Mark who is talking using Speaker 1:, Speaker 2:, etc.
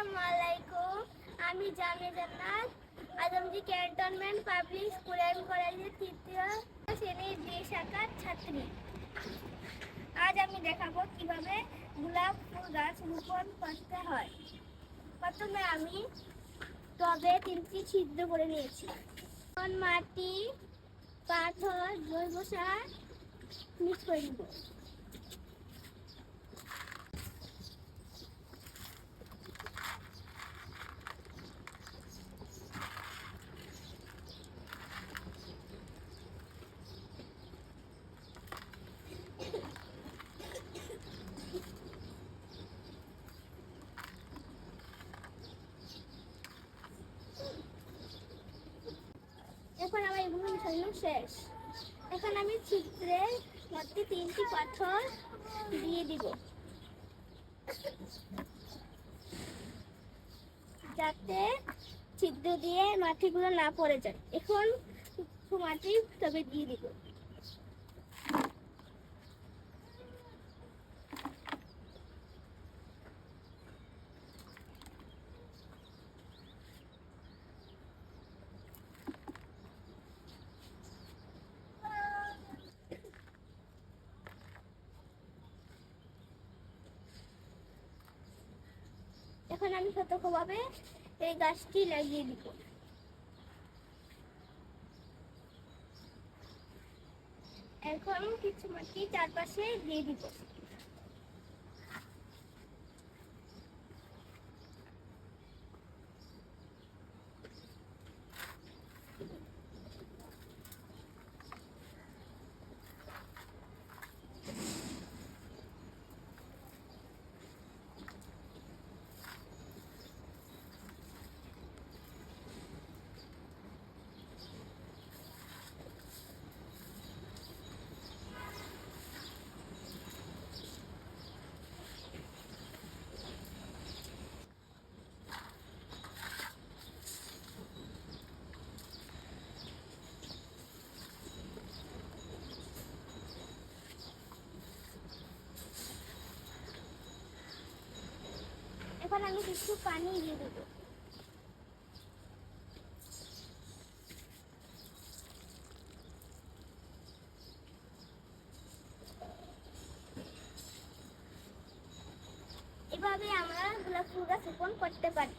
Speaker 1: আসসালামু আলাইকুম। আমি জামিয়া জান্নাত আজমজি ক্যান্টনমেন্ট পাবলিক স্কুল অ্যান্ড কলেজের তৃতীয় শ্রেণীর বি শাখার ছাত্রী। আজ আমি দেখাবো কিভাবে গোলাপ ফুল গাছ রোপণ করতে হয়। প্রথমে আমি টবে 3টি ছিদ্র করে নিয়েছি। মাটি, পাথর, জৈব সার মিক্স করে নেব। এখন আমার এগুলো মিশানো শেষ। এখন আমি ছিদ্রের মধ্যে 3টি পাথর দিয়ে দিব যাতে ছিদ্র দিয়ে মাটিগুলো না পড়ে যায়। এখন মাটি তবে দিয়ে দিব। এখন আমি সতর্কভাবে এই গাছটি লাগিয়ে দিব। এখন কিছু মাটি চারপাশে দিয়ে দিব। এখন আমি কিছু পানি দিয়ে দেব। এভাবে আমরা গোলাপ ফুল গাছ রোপণ করতে পারি।